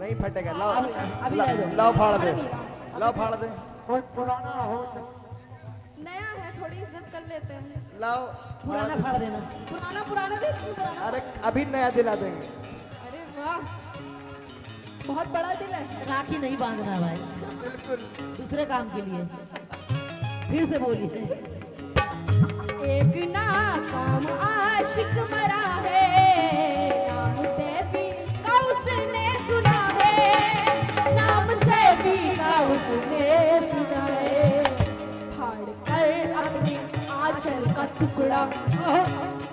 नहीं फटेगा। लाओ अभी रह दो। लाओ फाड़ दे, लाओ फाड़ दे। कोई पुराना हो तो नया है, थोड़ी इज्जत कर लेते हैं। लाओ पुराना फाड़ देना। पुराना पुराना दे दो, पुराना। अरे अभी नया दिला देंगे। अरे वाह, बहुत बड़ा दिल है। राखी नहीं बांधना भाई, बिल्कुल दूसरे काम के लिए। फिर से बोलिए। एक नाकाम आशिक मरा है, नाम सैफी का उसने सुना है, नाम सैफी का उसने सुना है। फाड़ कर अपने आंचल का टुकड़ा,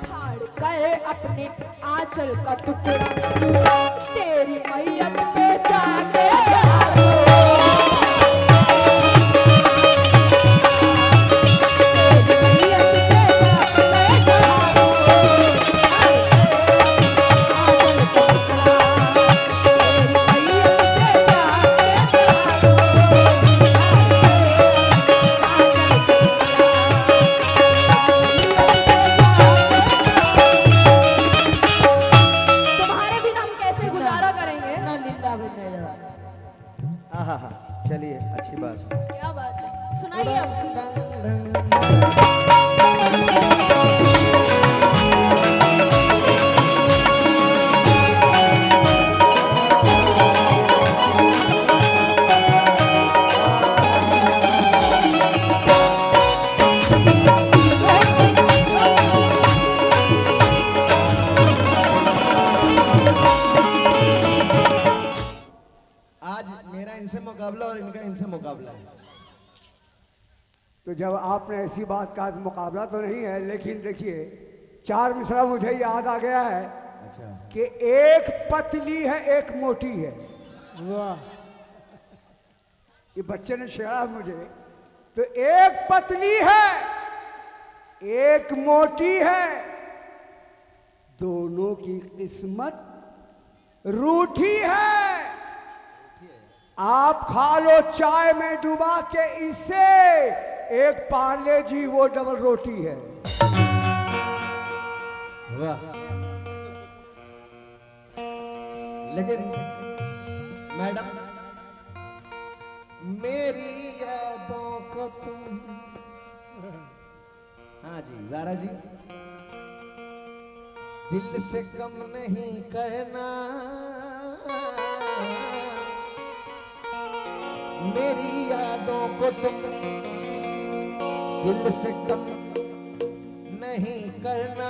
फाड़ कर अपने आंचल का टुकड़ा, तेरी मैयत पे जाके चलिए, अच्छी बात। क्या बात है, सुनाइए अब। इनसे मुकाबला और इनका इनसे मुकाबला है। तो जब आपने ऐसी बात कहा तो मुकाबला तो नहीं है, लेकिन देखिए चार मिसरा मुझे याद आ गया है। अच्छा। कि एक पतली है एक मोटी है। वाह, ये बच्चे ने छेड़ा मुझे। तो एक पतली है एक मोटी है, दोनों की किस्मत रूठी है। आप खा लो चाय में डुबा के इसे, एक पार्ले जी वो डबल रोटी है। वाह। लेकिन मैडम, मेरी यादों को तुम, हाँ जी ज़ारा जी, दिल से कम नहीं करना, मेरी यादों को तुम दिल से कम नहीं करना।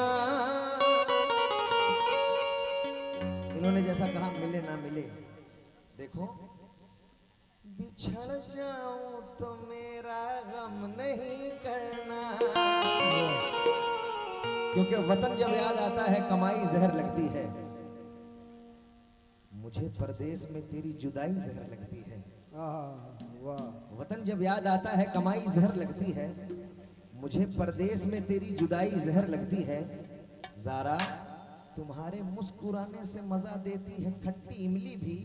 इन्होंने जैसा कहा मिले ना मिले, देखो बिछड़ जाऊं तो मेरा गम नहीं करना, क्योंकि वतन जब याद आता है कमाई जहर लगती है, मुझे परदेश में तेरी जुदाई जहर लगती है। वाह। वतन जब याद आता है कमाई जहर लगती है, मुझे परदेश में तेरी जुदाई जहर लगती है। ज़ारा, तुम्हारे मुस्कुराने से मजा देती है खट्टी इमली भी,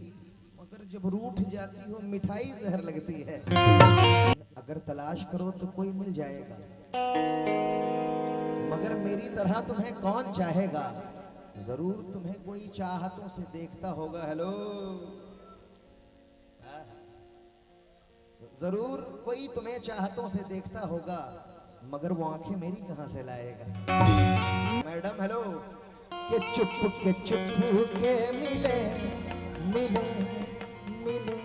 मगर जब रूठ जाती हो मिठाई जहर लगती है। अगर तलाश करो तो कोई मिल जाएगा, मगर मेरी तरह तुम्हें कौन चाहेगा। जरूर तुम्हें कोई चाहतों से देखता होगा। हेलो, जरूर कोई तुम्हें चाहतों से देखता होगा, मगर वो आंखें मेरी कहां से लाएगा। मैडम हेलो, के चुप के मिले मिले मिले,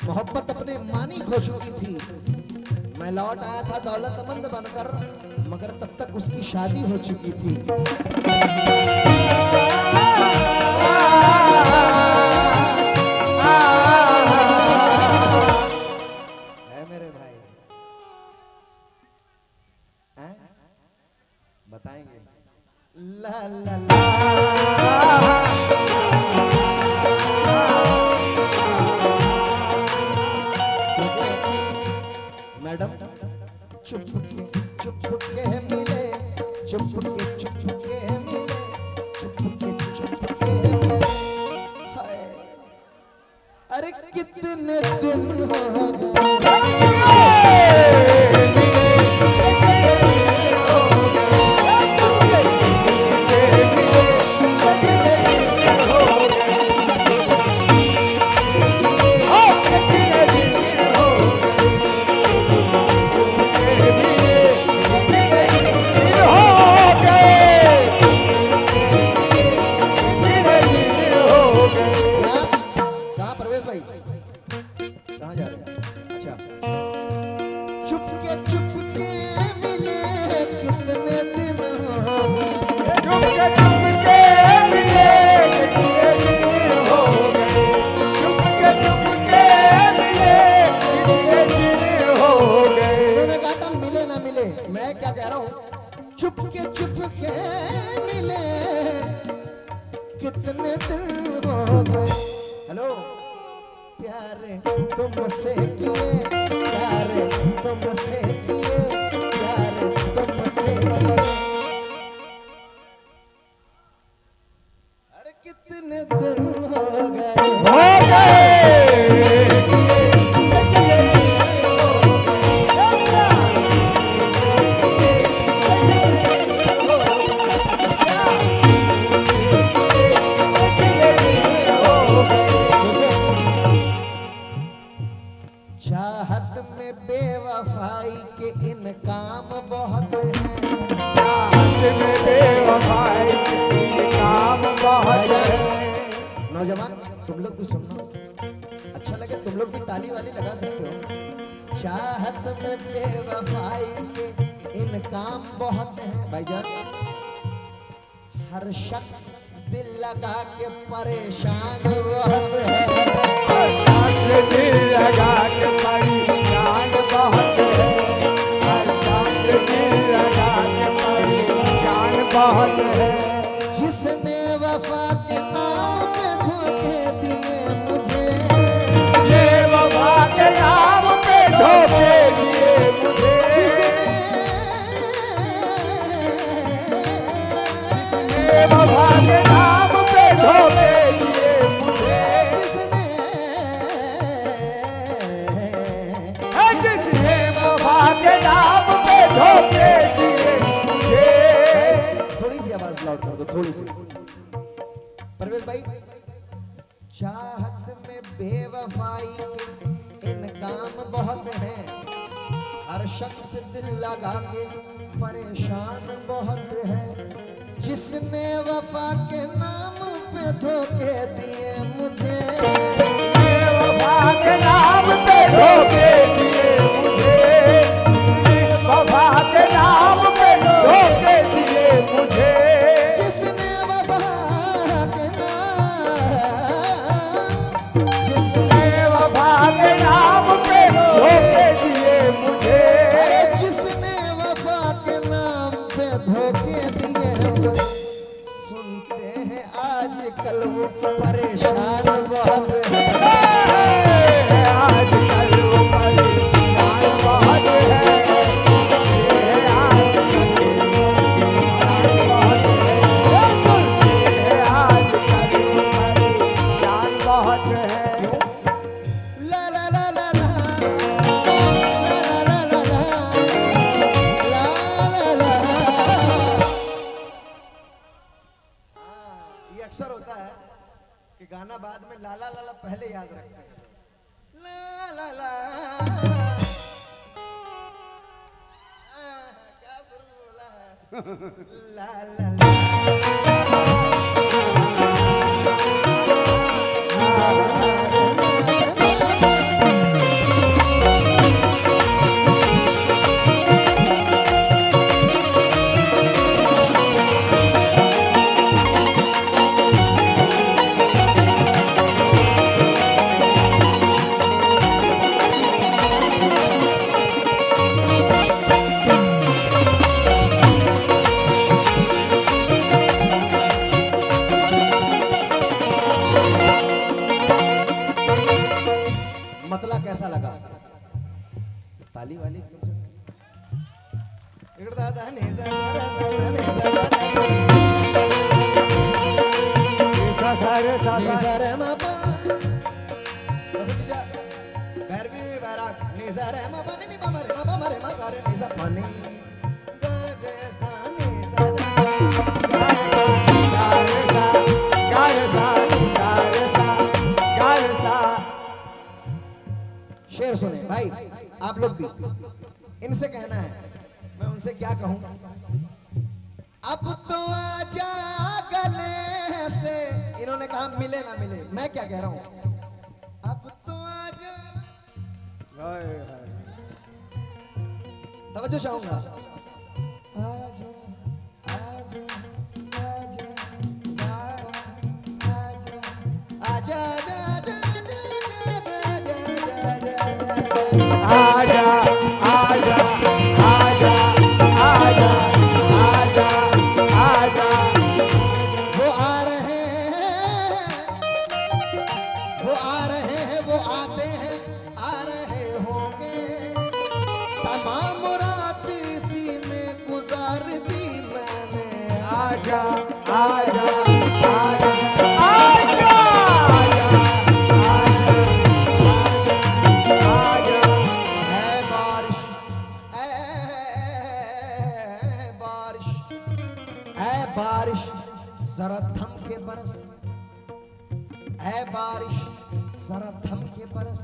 मोहब्बत अपने मानी खो चुकी थी। मैं लौट आया था दौलतमंद बनकर, मगर तब तक उसकी शादी हो चुकी थी। अरे कितने दिन हो गए चुपके मिले कितने दिन हो गए। हेलो प्यारे तुमसे किए, प्यारे तुमसे किए, प्यारे तुमसे किए, अरे कितने दिन हो गए। चाहत में बेवफाई के इनकाम बहुत हैं, चाहत में बेवफाई के इनकाम बहुत हैं। नौजवान तुम लोग भी सुनना, अच्छा लगे तुम लोग भी ताली वाली लगा सकते हो। चाहत में बेवफाई के इनकाम बहुत हैं भाईजान, हर शख्स दिल लगा के परेशान बहुत है, दिल लगा के परेशान बहुत है, हर शख्स दिल लगा के परेशान बहुत है। जिसने वफा के नाम पे धोखे दिए मुझे, वफा के नाम पे धोखे दिए मुझे, जिसने वफा के नाम पे धोखे दिए मुझे, जिसने वफा के नाम पे धोखे दिए मुझे। थोड़ी सी आवाज लाउड कर दो, थोड़ी सी। परवेज भाई, चाहत में बेवफाई के इनकाम बहुत हैं, हर शख्स दिल लगा के परेशान बहुत है। जिसने वफा के नाम पे धोखे दिए मुझे, वफा के नाम पे धोखे दिए मुझे, वफा के नाम पे धोखे दिए मुझे, जिसने वफा के नाम, जिसने वफा के नाम पे धोखे दिए मुझे, जिसने वफा के नाम पे धोखे दिए मुझे। सुनते हैं आजकल वो परेशान बहुत है, आजकल वो परेशान बहुत है, अक्सर होता है कि गाना बाद में लाला लाला पहले याद रखते हैं। ला ला ला क्या सुर बोला है, ला ला ला मतला कैसा लगा? ताली वाली कम से रा नी सा रे मा पा नी पा मा रे मा पा मा रे मा गा रे नी सा पा नी गा रे सा नी सा रे गा रे सा गा रे सा नी सा रे सा गा रे सा। शेर सुने भाई आप लोग भी, इनसे कहना है, मैं उनसे क्या कहूं। अब तो आजा गले से, इन्होंने कहा मिले ना मिले, मैं क्या कह रहा हूं, अब तो आजा। तवज्जो चाहूंगा। आजा आजा आजा ज़ारा आजा आजा आजा आजा आजा आजा आजा आजा। वो आ रहे हैं, वो आ रहे हैं, वो आते हैं, आ रहे होंगे। तमाम रात इसी में गुजार दी मैंने। आजा आजा आजा आजा बारिश जरा थम के बरस, ऐ बारिश जरा थम के बरस,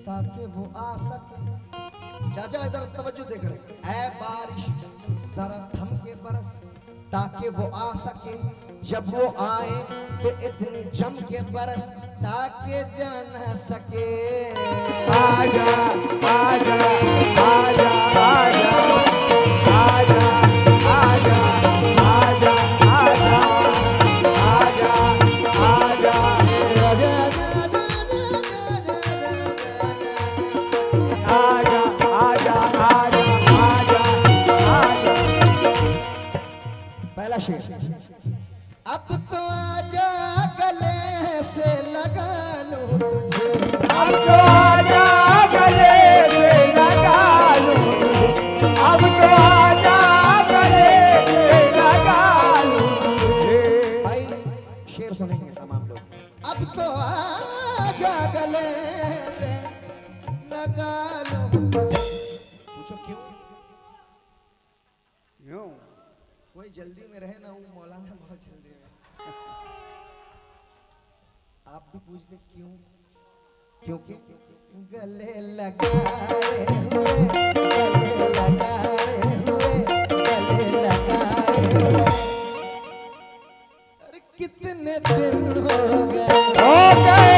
ताकि वो आ सके। चाचा इधर तवज्जो देख रहे। ऐ बारिश जरा थम के बरस, ताकि वो आ सके। जब वो आए तो इतनी जम के बरस, ताकि जा न सके। आजा आजा आजा आजा आजा आजा आजा आजा आजा आजा आजा आजा आजा आजा। पहला शेर। अब तो आजा गले से लगा लूं तुझे, अब तो आजा गले से लगा लूं तुझे, अब तो आजा गले से लगा लूं तुझे। भाई शेर सुनेंगे तमाम लोग। अब तो आजा गले से लगा लूं तुझे। पूछो क्यों? क्यों? कोई जल्दी में रहे ना, वो मौलाना बहुत जल्दी में। आप भी पूछते क्यों? क्योंकि गले लगाए हुए, गले लगाए हुए, गले लगाए हुए, अरे कितने दिन हो गए हुए,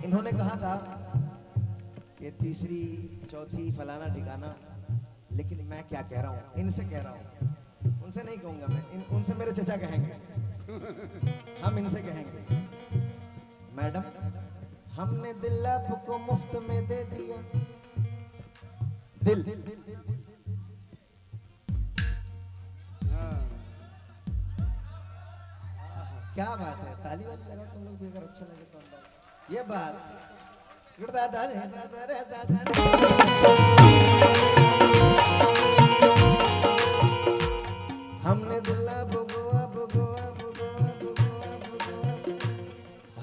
इन्होंने कहा था कि तीसरी चौथी फलाना ठिकाना, लेकिन मैं क्या कह रहा हूं, इनसे कह रहा हूं, उनसे नहीं कहूंगा मैं, उनसे मेरे चचा कहेंगे, हम इनसे कहेंगे। मैडम हमने दिल आपको मुफ्त में दे दिया, दिल। क्या बात है, ताली वाली लगाओ तुम लोग भी अगर अच्छा लगे तो अंदर। ये बात हमने दिल्ला बुगुआ बुगुआ बुगुआ बुगुआ बुगुआ,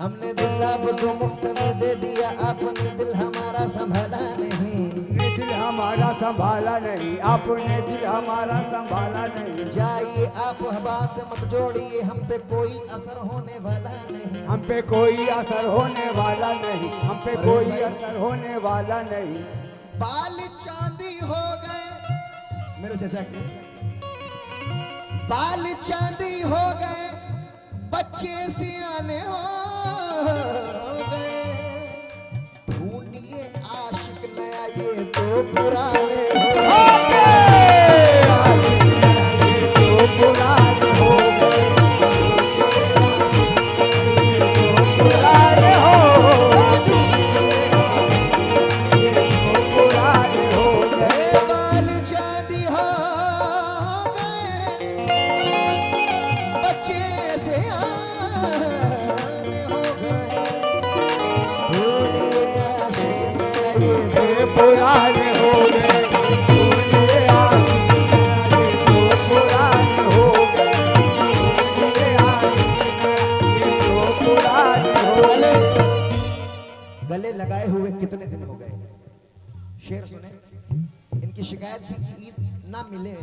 हमने दिल आपको मुफ्त में दे दिया, आपने दिल हमारा संभाला नहीं, दिल हमारा संभाला नहीं, आपने दिल हमारा संभाला नहीं। जाइए आप बात मत जोड़िए, हम पे कोई असर होने वाला नहीं, हम पे कोई असर होने वाला नहीं, हम पे कोई असर होने वाला नहीं। बाल चांदी हो गए मेरे चचा के, बाल चांदी हो गए, बच्चे सियाने हो गए, ढूंढिए आशिक नया ये तो पुराने हो गए, आशिक नया ये तो पुराने हो गए, पुराने हो गए, बाल चांदी हो गए, बच्चे सियाने हो गए, ढूंढिए आशिक नया ये तो पुराने हो गए, ये आशिक तो पुराने हो गए, ये आशिक तो पुराने हो गले गए। गले लगाए हुए कितने दिन हो गए? शेर सुने। इनकी शिकायत थी कि ईद ना मिले।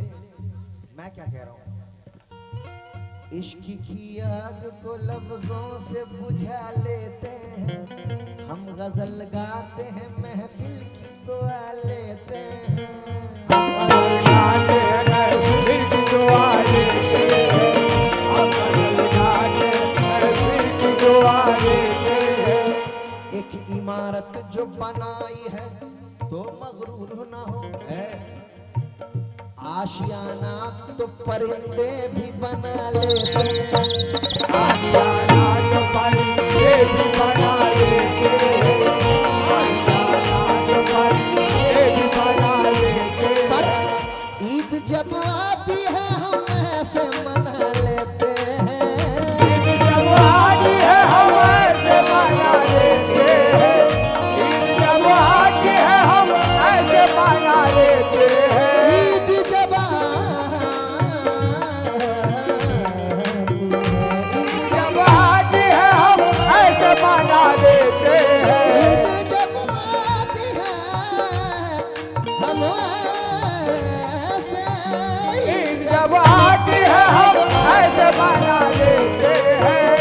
मैं क्या कह रहा हूं? इश्क की आग को लफ्जों से बुझा लेते हैं हम, गजल गाते हैं महफिल की दुआ लेते हैं। गजल गाते हैं फिर की दुआ लेते हैं, हम गजल गाते हैं फिर की दुआ लेते हैं। एक इमारत जो बनाई है तो मगरूर ना हो है, आशियाना तो परिंदे भी बना लेते हैं। आशियाना तो परिंदे भी बना लेते हैं, आशियाना तो परिंदे भी बना लेते हैं। पर ईद जब आती है हम ऐसे मना लेते हैं। ईद जब आती है हम ऐसे मना लेते हैं, ईद जब आती है हम ऐसे मना लेते हैं। ईद जब ईद जब आती है हम ऐसे मना लेते हैं। ईद जब आती है हम ऐसे, ईद जब आती है हम ऐसे मना लेते हैं।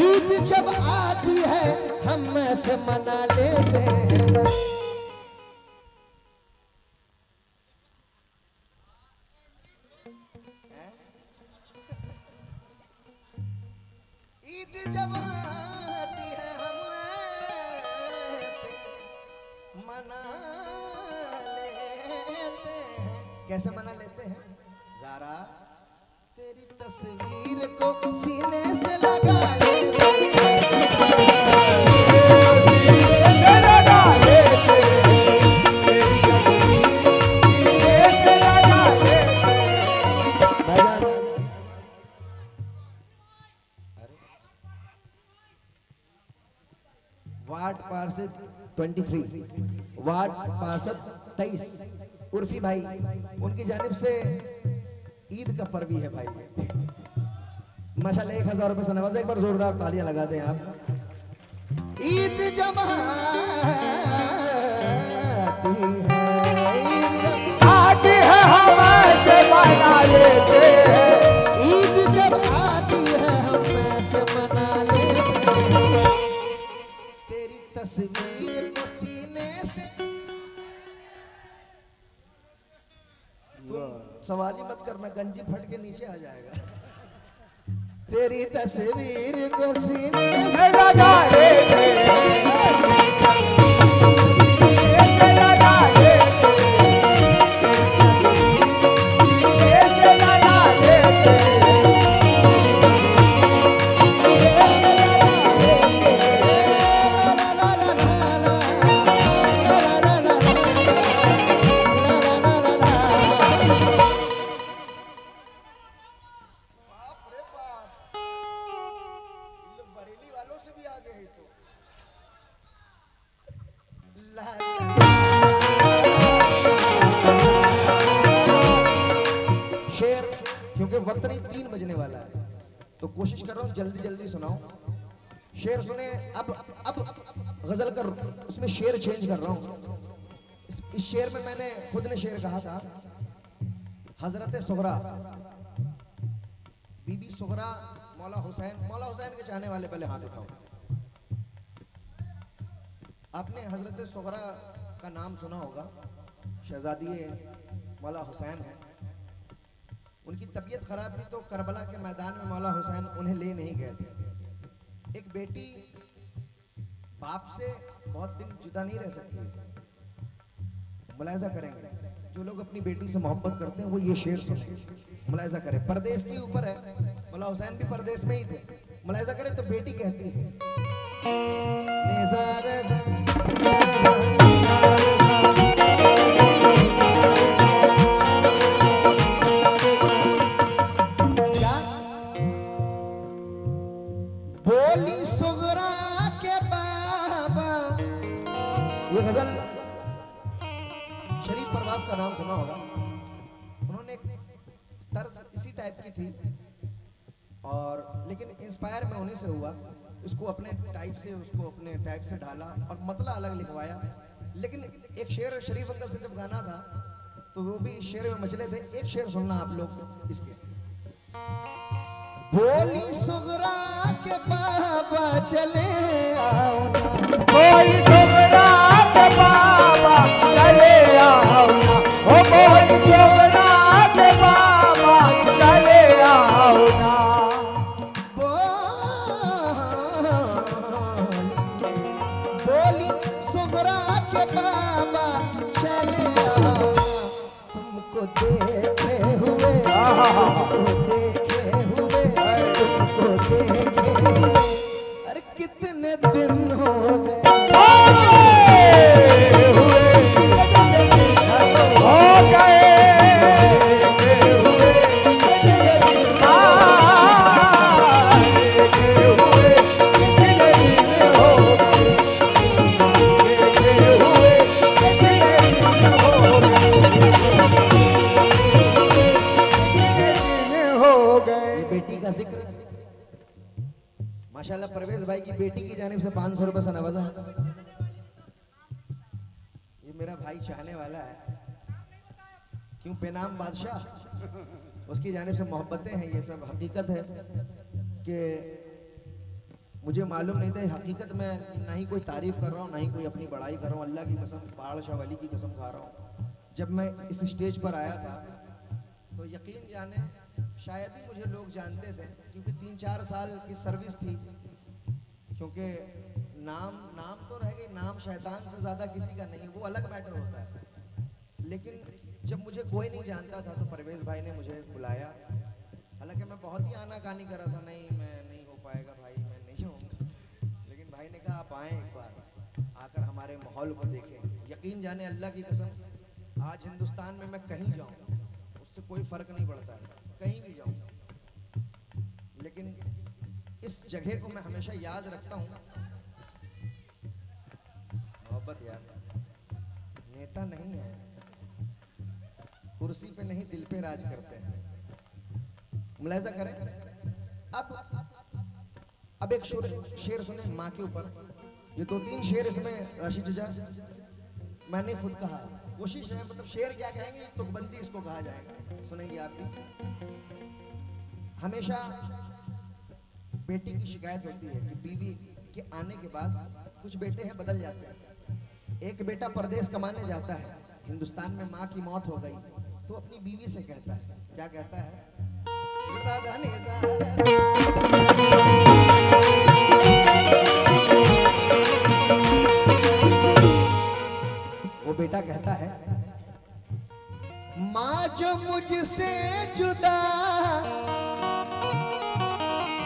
ईद जब आती है हम ऐसे मना लेते हैं। ईद जब आती है हम ऐसे मना लेते हैं। कैसे मना लेते हैं? ज़रा तेरी तस्वीर को सीने से लगा लेते हैं। ऐसे लगा लेते हैं, तेरी तस्वीर ऐसे लगा लेते हैं। भाईजान, वार्ड पार्षद 23, वार्ड पार्षद 23 उर्फी भाई, उनकी जानिब से ईद का पर्व ही है भाई। माशाल्लाह 1000 रुपए से नवाजा। एक बार जोरदार तालियां लगा दें आप। ईद जब आती है, ईद जब आती है हम ऐसे मना लेते हैं। ईद जब आती है हम ऐसे मना लेते हैं। तेरी तस्वीर को सीने से, तुम सवाल ही मत करना, गंजी फट के नीचे आ जाएगा। तेरी तस्वीर को सीने से लगा लेते हैं, ऐसे लगा लेते हैं, ऐसे लगा लेते हैं, ला ला ला ला ला ला ला ला ला ला ला ला। बाप रे बाप, ये लोग बरेली वालों से भी आगे है तो। ला शेर, क्योंकि वक्त नहीं 3 बजने वाला है तो कोशिश कर रहा हूँ जल्दी जल्दी सुनाऊं। शेर सुने। अब गजल कर, उसमें शेर चेंज कर रहा हूँ। इस शेर में मैंने खुद ने शेर कहा था। हजरत सुगरा, बीबी सुगरा मौला हुसैन के चाहने वाले पहले हाथ उठाओ। आपने हजरत सुगरा का नाम सुना होगा। शहजादी मौला हुसैन है। उनकी तबीयत खराब थी तो करबला के मैदान में मौला हुसैन उन्हें ले नहीं गए थे। एक बेटी बाप से बहुत दिन जुदा नहीं रह सकती। मुलायजा करेंगे, जो लोग अपनी बेटी से मोहब्बत करते हैं वो ये शेर सुने, मुलायजा करें। परदेश के ऊपर है, मौला हुसैन भी परदेश में ही थे। मुलायजा करें तो बेटी कहती है, क्या बोली सुगरा के बाबा। ये गजल परवास का नाम सुना होगा। उन्होंने एक तर्ज इसी टाइप की थी और लेकिन इंस्पायर मैं उन्हीं से हुआ। उसको अपने टाइप से ढाला और मतलब अलग लिखवाया। लेकिन एक शेर शरीफ अंकल से जब गाना था तो वो भी इस शेर में मचले थे। एक शेर सुनना आप लोग इसके। बोली सुगरा के बाबा चले आओ ना, बोली सुगरा के बाबा चले आओ ना, ओ बोली सुगरा के बाबा चले आओ ना। बोली सुगरा के बाबा चले आओ ना, तुमको देखे हुए, तुमको देखे हुए, अरे कितने दिन हो गए, माशाल्लाह परवेज भाई की बेटी की जानिब से 500 रुपए से नवाजा है। ये मेरा भाई चाहने वाला है, क्यों बेनाम बादशाह, उसकी जानिब से मोहब्बतें हैं। ये सब हकीकत है कि मुझे मालूम नहीं था। हकीकत में ना ही कोई तारीफ कर रहा हूँ, ना ही कोई अपनी बड़ाई कर रहा हूँ। अल्लाह की कसम, पहाड़ शाह वली की कसम खा रहा हूँ। जब मैं इस स्टेज पर आया था तो यकीन जाने शायद ही मुझे लोग जानते थे, क्योंकि 3-4 साल की सर्विस थी। क्योंकि नाम तो रह गई, नाम शैतान से ज़्यादा किसी का नहीं, वो अलग मैटर होता है। लेकिन जब मुझे कोई नहीं जानता था तो परवेज़ भाई ने मुझे बुलाया। हालांकि मैं बहुत ही आनाकानी कर रहा था, नहीं मैं नहीं हो पाएगा भाई, मैं नहीं होऊंगा। लेकिन भाई ने कहा आप आएँ एक बार, आकर हमारे माहौल को देखें। यकीन जाने अल्लाह की कसम, आज हिंदुस्तान में मैं कहीं जाऊँ उससे कोई फ़र्क नहीं पड़ता है, कहीं भी जाऊँ। लेकिन इस जगह को मैं हमेशा याद रखता हूँ। मोहब्बत यार नेता नहीं है, कुर्सी पे नहीं दिल पे राज करते हैं। मुलाहिजा करें। अब एक शेर सुने माँ के ऊपर। ये 2-3 शेर इसमें राशिद चचा मैंने खुद कहा, कोशिश है, मतलब शेर क्या कहेंगे, तुकबंदी इसको कहा जाएगा, सुनेंगे आप भी। हमेशा बेटी की शिकायत होती है कि बीवी के आने के बाद कुछ बेटे हैं बदल जाते हैं। एक बेटा परदेश कमाने जाता है, हिंदुस्तान में माँ की मौत हो गई तो अपनी बीवी से कहता है, क्या कहता है, वो बेटा कहता है, माँ जो मुझसे जुदा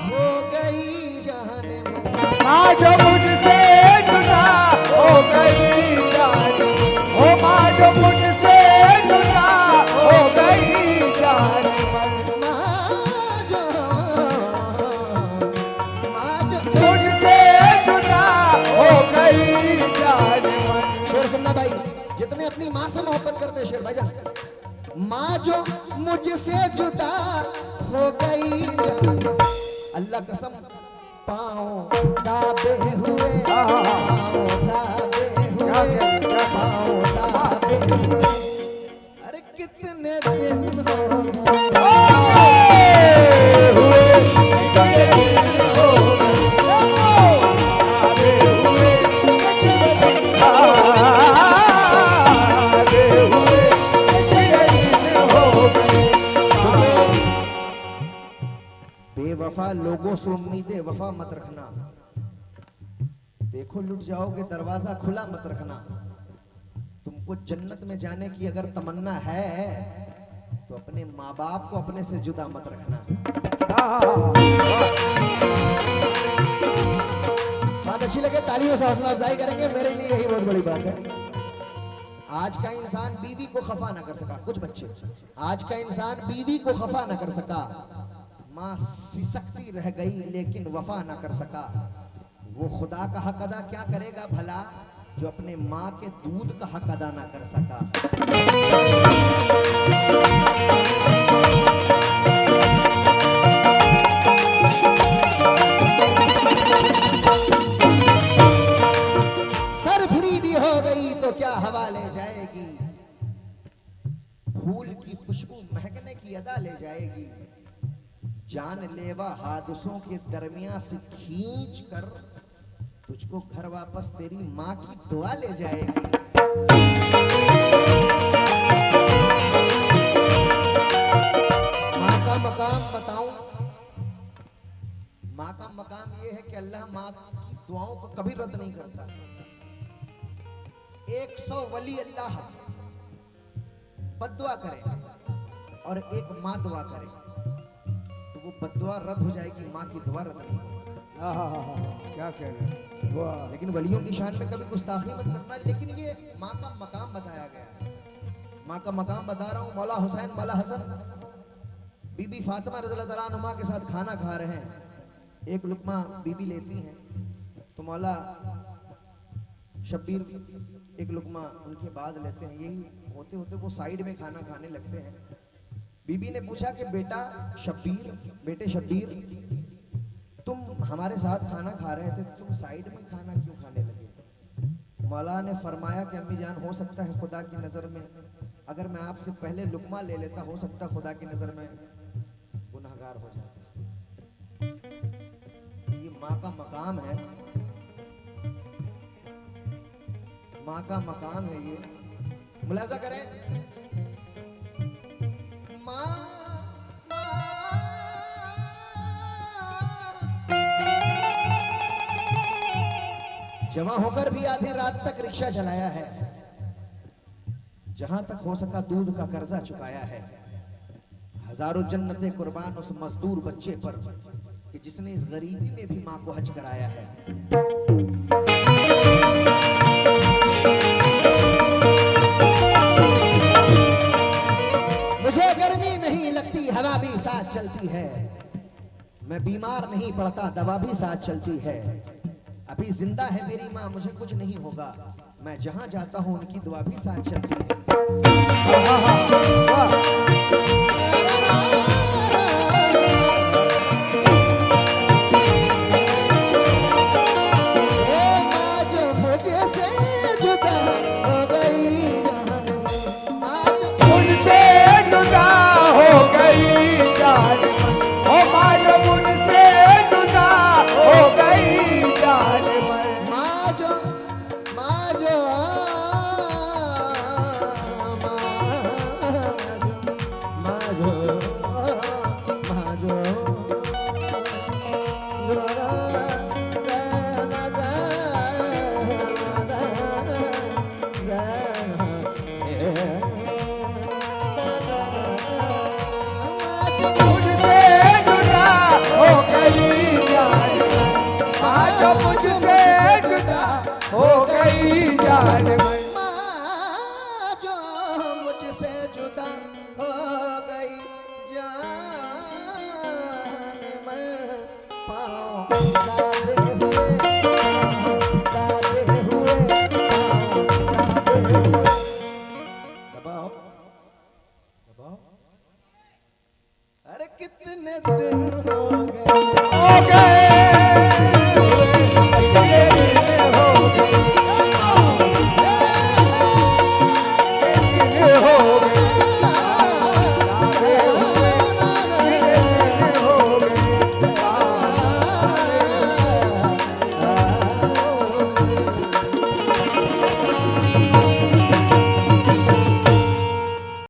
हो गई जाने मन, माँ जो मुझसे जुदा हो गई जाने, ओ माँ जो मुझसे जुदा हो गई जाने मन, माँ जो मुझसे जुदा हो गई जाने मन। शेर सुनना भाई, जितने अपनी माँ से मोहब्बत करते हैं शेर भाईजान, माँ जो मुझसे जुदा हो गई जाने, अल्लाह कसम पाँव दाबे हुए, पाँव दाबे हुए, पाँव दाबे हुए, अरे कितने दिन हो बेवफा लोगों से उम्मीदें वफा मत रखना, देखो लुट जाओगे दरवाजा खुला मत रखना। तुमको जन्नत में जाने की अगर तमन्ना है तो अपने माँ बाप को अपने से जुदा मत रखना। बात अच्छी लगे तालियों से हौसला अफजाई करेंगे, मेरे लिए यही बहुत बड़ी बात है। आज का इंसान बीवी को खफा ना कर सका, कुछ बच्चे, आज का इंसान बीवी को खफा ना कर सका, माँ सिसकती रह गई लेकिन वफा ना कर सका, वो खुदा का हक अदा क्या करेगा भला, जो अपने माँ के दूध का हक अदा ना कर सका। सर फ्री भी हो गई तो क्या हवा ले जाएगी, फूल की खुशबू महकने की अदा ले जाएगी, जानलेवा हादसों के दरमियान से खींच कर तुझको घर वापस तेरी माँ की दुआ ले जाएगी। माँ का मकाम बताऊं, माँ का मकाम ये है कि अल्लाह माँ की दुआओं को कभी रद्द नहीं करता। 100 वली अल्लाह बद्दुआ करे और एक माँ दुआ करे तो वो बद्दुआ रद्द हो जाएगी, माँ की दुआ रद्द नहीं होगी। क्या कह रहे हैं, वाह। लेकिन वलियों की शान में कभी गुस्ताखी मत करना। लेकिन ये माँ का मकाम बताया गया है, माँ का मकाम बता रहा हूँ। मौला हुसैन, मौला हसन, बीबी फातिमा रज़ियल्लाहु तआला अन्हा के साथ खाना खा रहे हैं। एक लुकमा बीबी लेती हैं तो मौला शब्बीर एक लुकमा उनके बाद लेते हैं। यही होते होते वो साइड में खाना खाने लगते हैं। बीबी ने पूछा कि बेटे शब्बीर, तुम हमारे साथ खाना खा रहे थे, तुम साइड में खाना क्यों खाने लगे? मौला ने फरमाया कि अम्मी जान, हो सकता है खुदा की नज़र में अगर मैं आपसे पहले लुकमा ले लेता, हो सकता खुदा की नज़र में गुनहगार हो जाता। ये माँ का मकाम है, माँ का मकाम है। ये मुलाजा करें, माँ जवां होकर भी आधी रात तक रिक्शा चलाया है, जहां तक हो सका दूध का कर्जा चुकाया है। हजारों जन्नतें कुर्बान उस मजदूर बच्चे पर कि जिसने इस गरीबी में भी मां को हज कराया है। मुझे गर्मी नहीं लगती, हवा भी साथ चलती है, मैं बीमार नहीं पड़ता, दवा भी साथ चलती है। अभी जिंदा है मेरी माँ, मुझे कुछ नहीं होगा, मैं जहां जाता हूं उनकी दुआ भी साथ चलती है।